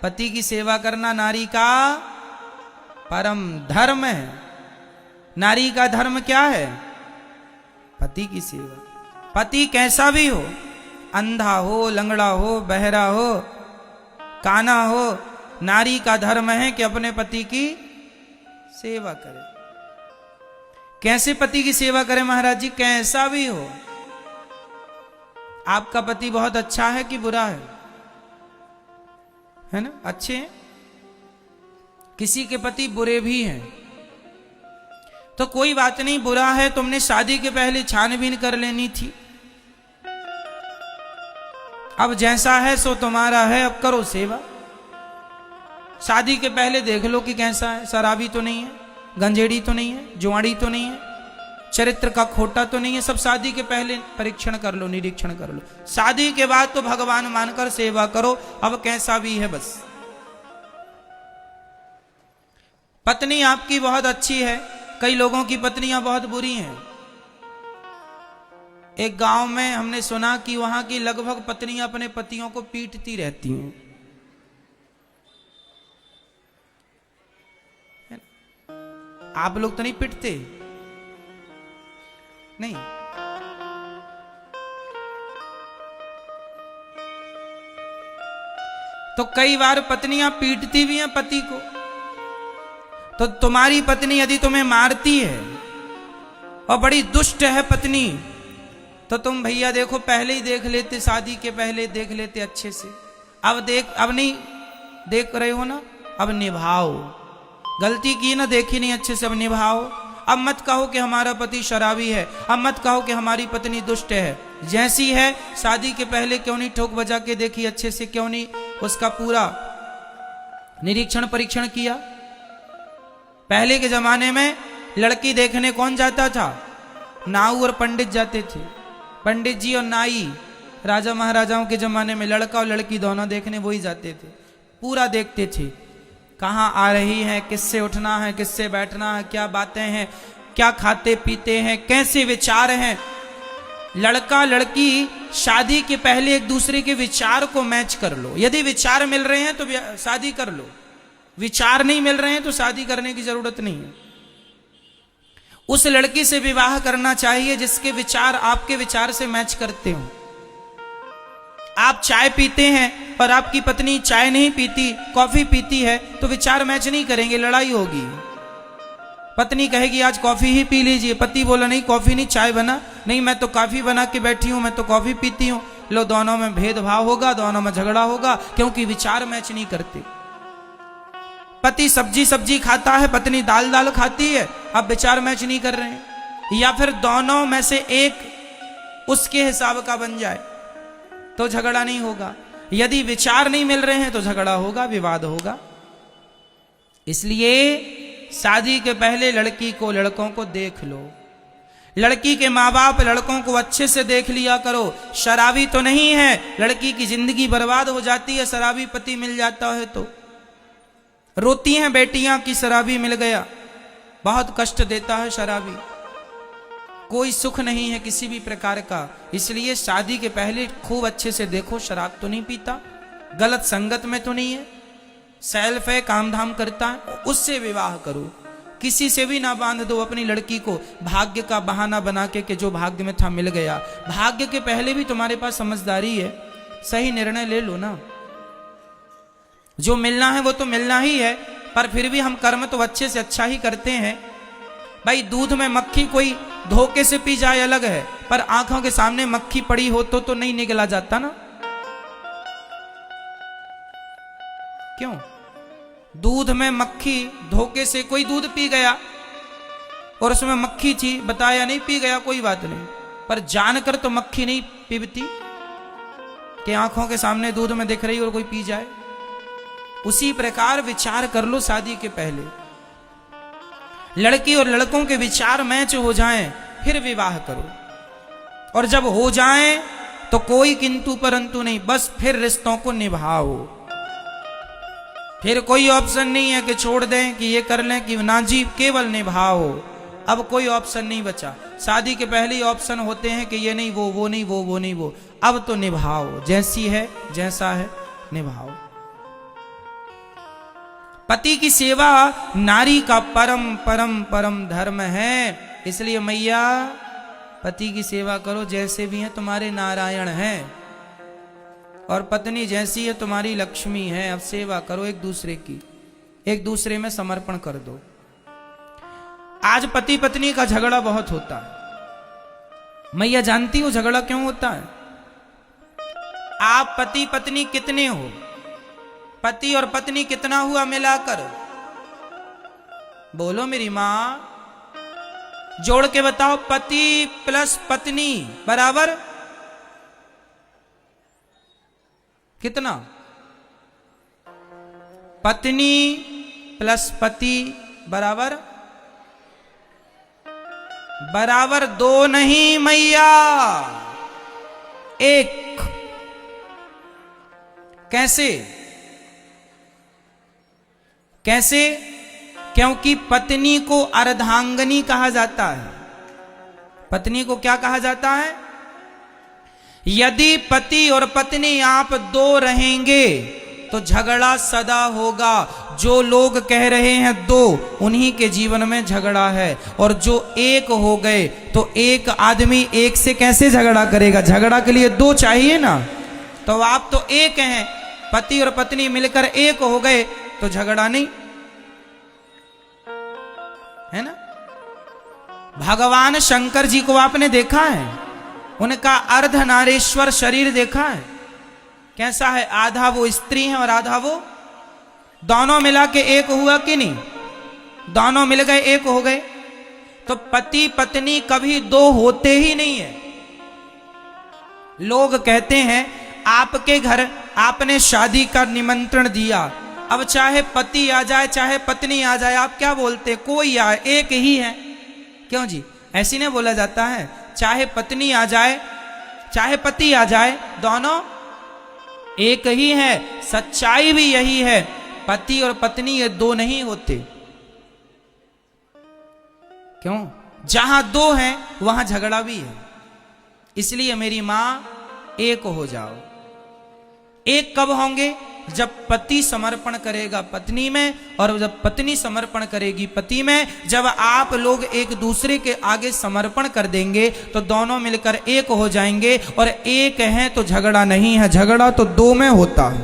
पति की सेवा करना नारी का परम धर्म है। नारी का धर्म क्या है? पति की सेवा। पति कैसा भी हो, अंधा हो, लंगड़ा हो, बहरा हो, काना हो, नारी का धर्म है कि अपने पति की सेवा करे। कैसे पति की सेवा करे महाराज जी? कैसा भी हो। आपका पति बहुत अच्छा है कि बुरा है ना? अच्छे हैं। किसी के पति बुरे भी हैं, तो कोई बात नहीं, बुरा है, तुमने शादी के पहले छानबीन कर लेनी थी। अब जैसा है सो तुम्हारा है, अब करो सेवा। शादी के पहले देख लो कि कैसा है, शराबी तो नहीं है, गंजेड़ी तो नहीं है, जुआड़ी तो नहीं है, चरित्र का खोटा तो नहीं है। सब शादी के पहले परीक्षण कर लो, निरीक्षण कर लो। शादी के बाद तो भगवान मानकर सेवा करो, अब कैसा भी है बस। पत्नी आपकी बहुत अच्छी है, कई लोगों की पत्नियां बहुत बुरी हैं। एक गांव में हमने सुना कि वहां की लगभग पत्नियां अपने पतियों को पीटती रहती हैं। आप लोग तो नहीं पिटते? नहीं। तो कई बार पत्नियां पीटती भी हैं पति को। तो तुम्हारी पत्नी यदि तुम्हें मारती है और बड़ी दुष्ट है पत्नी, तो तुम भैया देखो पहले ही देख लेते, शादी के पहले देख लेते अच्छे से। अब नहीं देख रहे हो ना, अब निभाओ। गलती की ना, देखी नहीं अच्छे से, अब निभाओ। अब मत कहो कि हमारा पति शराबी है, अब मत कहो कि हमारी पत्नी दुष्ट है। जैसी है शादी के पहले क्यों नहीं ठोक बजा के देखी अच्छे से? क्यों नहीं उसका पूरा निरीक्षण परीक्षण किया? पहले के जमाने में लड़की देखने कौन जाता था? नाऊ और पंडित जाते थे। पंडित जी और नाई, राजा महाराजाओं के जमाने में लड़का और लड़की दोनों देखने वही जाते थे। पूरा देखते थे, कहाँ आ रही है, किससे उठना है, किससे बैठना है, क्या बातें हैं, क्या खाते पीते हैं, कैसे विचार हैं। लड़का लड़की शादी के पहले एक दूसरे के विचार को मैच कर लो। यदि विचार मिल रहे हैं तो शादी कर लो, विचार नहीं मिल रहे हैं तो शादी करने की जरूरत नहीं है। उस लड़की से विवाह करना चाहिए जिसके विचार आपके विचार से मैच करते हो। आप चाय पीते हैं और आपकी पत्नी चाय नहीं पीती, कॉफी पीती है, तो विचार मैच नहीं करेंगे, लड़ाई होगी। पत्नी कहेगी आज कॉफी ही पी लीजिए, पति बोला नहीं कॉफी नहीं, चाय बना। नहीं, मैं तो कॉफी बना के बैठी हूं, मैं तो कॉफी पीती हूं। लो, दोनों में भेदभाव होगा, दोनों में झगड़ा होगा, क्योंकि विचार मैच नहीं करते। पति सब्जी खाता है, पत्नी दाल खाती है, अब विचार मैच नहीं कर रहे हैं। या फिर दोनों में से एक उसके हिसाब का बन जाए तो झगड़ा नहीं होगा। यदि विचार नहीं मिल रहे हैं तो झगड़ा होगा, विवाद होगा। इसलिए शादी के पहले लड़की को, लड़कों को देख लो। लड़की के माँ बाप लड़कों को अच्छे से देख लिया करो। शराबी तो नहीं है, लड़की की जिंदगी बर्बाद हो जाती है शराबी पति मिल जाता है तो। रोती हैं बेटियां कि शराबी मिल गया, बहुत कष्ट देता है शराबी, कोई सुख नहीं है किसी भी प्रकार का। इसलिए शादी के पहले खूब अच्छे से देखो, शराब तो नहीं पीता, गलत संगत में तो नहीं है, सेल्फ है, काम धाम करता है, उससे विवाह करो। किसी से भी ना बांध दो अपनी लड़की को भाग्य का बहाना बना के जो भाग्य में था मिल गया। भाग्य के पहले भी तुम्हारे पास समझदारी है, सही निर्णय ले लो ना। जो मिलना है वो तो मिलना ही है, पर फिर भी हम कर्म तो अच्छे से अच्छा ही करते हैं। भाई दूध में मक्खी कोई धोखे से पी जाए अलग है, पर आंखों के सामने मक्खी पड़ी हो तो नहीं निकला जाता ना। क्यों? दूध में मक्खी, धोखे से कोई दूध पी गया और उसमें मक्खी थी, बताया नहीं, पी गया कोई बात नहीं, पर जानकर तो मक्खी नहीं पीबती कि आंखों के सामने दूध में दिख रही और कोई पी जाए। उसी प्रकार विचार कर लो शादी के पहले, लड़की और लड़कों के विचार मैच हो जाएं फिर विवाह करो। और जब हो जाएं तो कोई किंतु परंतु नहीं, बस फिर रिश्तों को निभाओ। फिर कोई ऑप्शन नहीं है कि छोड़ दें, कि ये कर लें, कि ना जी, केवल निभाओ। अब कोई ऑप्शन नहीं बचा। शादी के पहले ही ऑप्शन होते हैं कि ये नहीं वो नहीं वो नहीं वो। अब तो निभाओ, जैसी है जैसा है निभाओ। पति की सेवा नारी का परम परम परम धर्म है। इसलिए मैया पति की सेवा करो, जैसे भी हैं तुम्हारे नारायण हैं, और पत्नी जैसी है तुम्हारी लक्ष्मी है। अब सेवा करो एक दूसरे की, एक दूसरे में समर्पण कर दो। आज पति पत्नी का झगड़ा बहुत होता है। मैया जानती हो झगड़ा क्यों होता है? आप पति पत्नी कितने हो? पति और पत्नी कितना हुआ मिलाकर? बोलो मेरी मां, जोड़ के बताओ। पति प्लस पत्नी बराबर कितना? पत्नी प्लस पति बराबर बराबर 2 नहीं मैया, 1। कैसे? कैसे? क्योंकि पत्नी को अर्धांगिनी कहा जाता है। पत्नी को क्या कहा जाता है? यदि पति और पत्नी आप 2 रहेंगे तो झगड़ा सदा होगा। जो लोग कह रहे हैं 2, उन्हीं के जीवन में झगड़ा है। और जो 1 हो गए तो एक आदमी 1 से कैसे झगड़ा करेगा? झगड़ा के लिए 2 चाहिए ना। तो आप तो 1 हैं, पति और पत्नी मिलकर 1 हो गए तो झगड़ा नहीं है ना। भगवान शंकर जी को आपने देखा है? उनका अर्धनारीश्वर शरीर देखा है? कैसा है? आधा वो स्त्री है और आधा वो, दोनों मिला के 1 हुआ कि नहीं? दोनों मिल गए 1 हो गए। तो पति पत्नी कभी 2 होते ही नहीं है। लोग कहते हैं आपके घर आपने शादी का निमंत्रण दिया, अब चाहे पति आ जाए चाहे पत्नी आ जाए, आप क्या बोलते? कोई आए 1 ही है। क्यों जी? ऐसी नहीं बोला जाता है? चाहे पत्नी आ जाए चाहे पति आ जाए, दोनों 1 ही है। सच्चाई भी यही है, पति और पत्नी ये 2 नहीं होते। क्यों? जहां 2 हैं वहां झगड़ा भी है। इसलिए मेरी मां 1 हो जाओ। 1 कब होंगे? जब पति समर्पण करेगा पत्नी में, और जब पत्नी समर्पण करेगी पति में। जब आप लोग एक दूसरे के आगे समर्पण कर देंगे तो दोनों मिलकर 1 हो जाएंगे। और 1 है तो झगड़ा नहीं है, झगड़ा तो 2 में होता है।